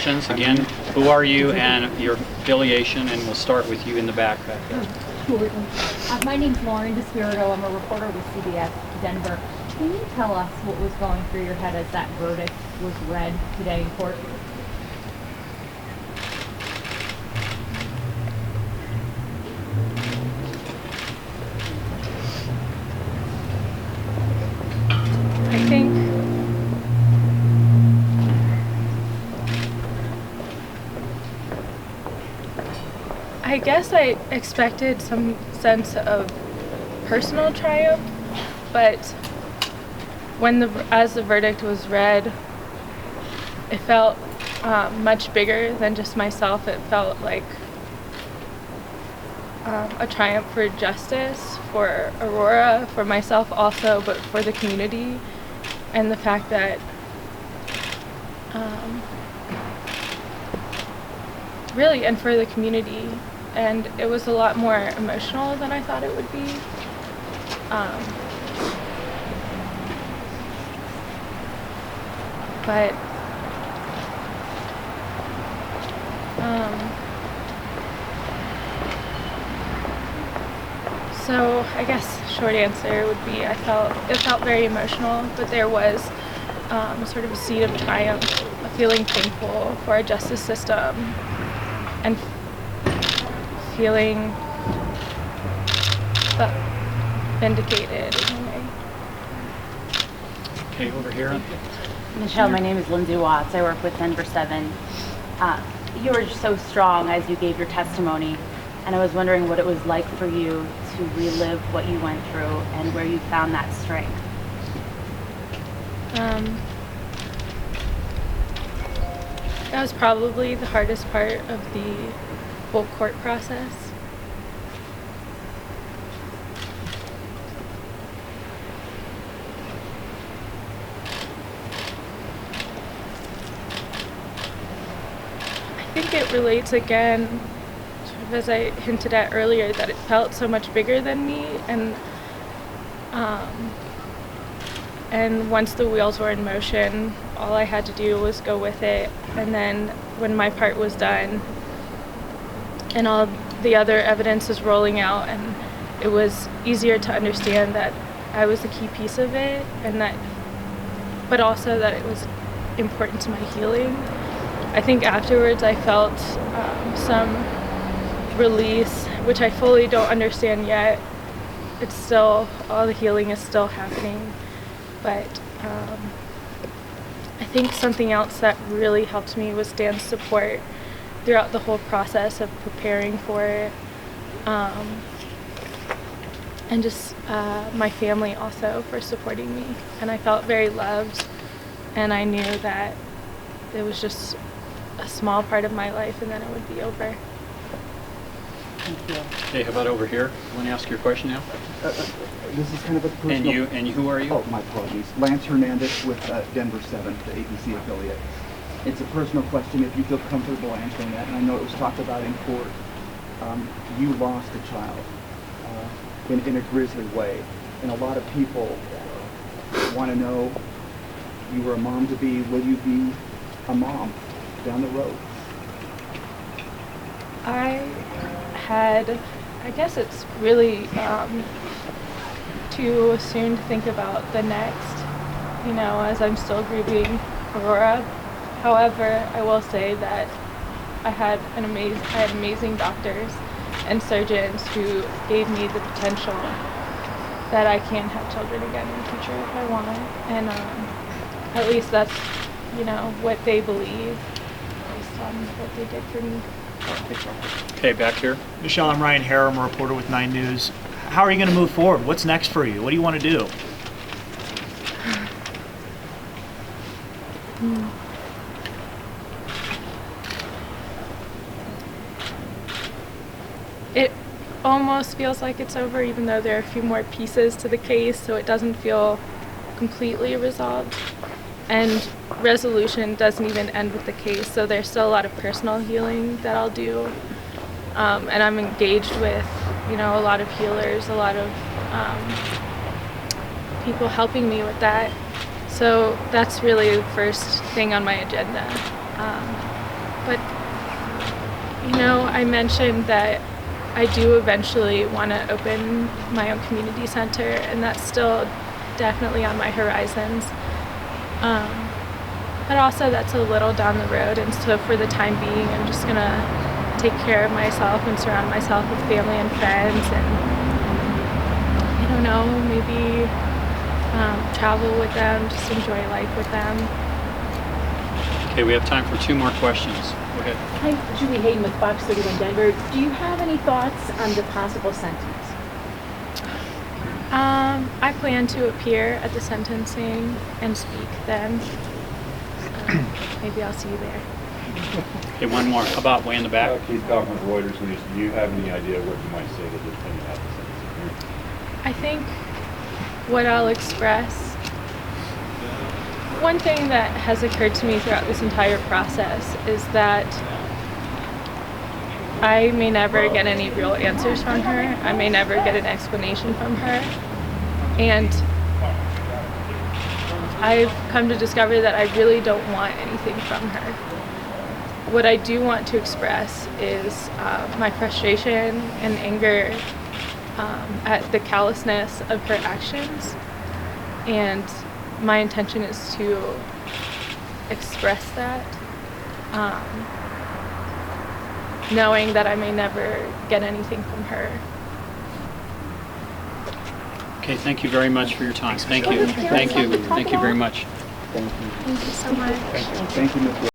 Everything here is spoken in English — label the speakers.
Speaker 1: questions. Again, who are you and your affiliation, and we'll start with you in the back there.
Speaker 2: Sure. My name's Lauren DeSpirito. I'm a reporter with CBS Denver. Can you tell us what was going through your head as that verdict was read today in court?
Speaker 3: I guess I expected some sense of personal triumph, but as the verdict was read, it felt much bigger than just myself. It felt like a triumph for justice, for Aurora, for myself also, but for the community, and the fact that really, and for the community. And it was a lot more emotional than I thought it would be. So I guess short answer would be it felt very emotional, but there was sort of a seed of triumph, a feeling thankful for our justice system, and feeling vindicated in a way.
Speaker 1: Okay, over here.
Speaker 4: Michelle, my name is Lindsey Watts. I work with Denver 7. You were so strong as you gave your testimony, and I was wondering what it was like for you to relive what you went through and where you found that strength.
Speaker 3: That was probably the hardest part of the whole court process. I think it relates again, sort of as I hinted at earlier, that it felt so much bigger than me, and once the wheels were in motion, all I had to do was go with it. And then when my part was done and all the other evidence was rolling out, and it was easier to understand that I was a key piece of it, but also that it was important to my healing. I think afterwards I felt some release, which I fully don't understand yet. It's still, all the healing is still happening. But I think something else that really helped me was Dan's support throughout the whole process of preparing for it. And just my family also for supporting me. And I felt very loved, and I knew that it was just a small part of my life and then it would be over.
Speaker 4: Thank you.
Speaker 1: Okay, how about over here? You want to ask your question now?
Speaker 5: This is kind of a personal...
Speaker 1: And who are you?
Speaker 5: Oh, my apologies. Lance Hernandez with Denver 7, the ABC affiliate. It's a personal question if you feel comfortable answering that, and I know it was talked about in court. You lost a child in a grisly way, and a lot of people want to know, you were a mom-to-be, will you be a mom down the road?
Speaker 3: I guess it's really too soon to think about the next, as I'm still grieving Aurora. However, I will say that I had amazing doctors and surgeons who gave me the potential that I can have children again in the future if I want. And at least that's, what they believe based on what they did for me.
Speaker 1: Okay, back here.
Speaker 6: Michelle, I'm Deshawn Harem, a reporter with 9 News. How are you going to move forward? What's next for you? What do you want to do?
Speaker 3: It almost feels like it's over, even though there are a few more pieces to the case, so it doesn't feel completely resolved. And resolution doesn't even end with the case, so there's still a lot of personal healing that I'll do. And I'm engaged with, a lot of healers, a lot of people helping me with that. So that's really the first thing on my agenda. But, I mentioned that I do eventually want to open my own community center, and that's still definitely on my horizons. But also that's a little down the road, and so for the time being, I'm just going to take care of myself and surround myself with family and friends, and I don't know, maybe travel with them, just enjoy life with them.
Speaker 1: Okay, we have time for 2 more questions. Go ahead.
Speaker 7: Hi, Julie Hayden with Fox 31 Denver. Do you have any thoughts on the possible sentence?
Speaker 3: I plan to appear at the sentencing and speak then. Maybe I'll see you there.
Speaker 1: Okay, one more. How about way in the back?
Speaker 8: Keith Kaufman with Reuters News. Do you have any idea what you might say to the defendant at the sentencing hearing?
Speaker 3: I think what I'll express, one thing that has occurred to me throughout this entire process is that I may never get any real answers from her. I may never get an explanation from her. And I've come to discover that I really don't want anything from her. What I do want to express is my frustration and anger at the callousness of her actions. And my intention is to express that, knowing that I may never get anything from her.
Speaker 1: Okay, thank you very much for your time. Thank you. Thank you. Thank you very much.
Speaker 5: Thank you.
Speaker 3: Thank you so much.
Speaker 5: Thank you, Ms.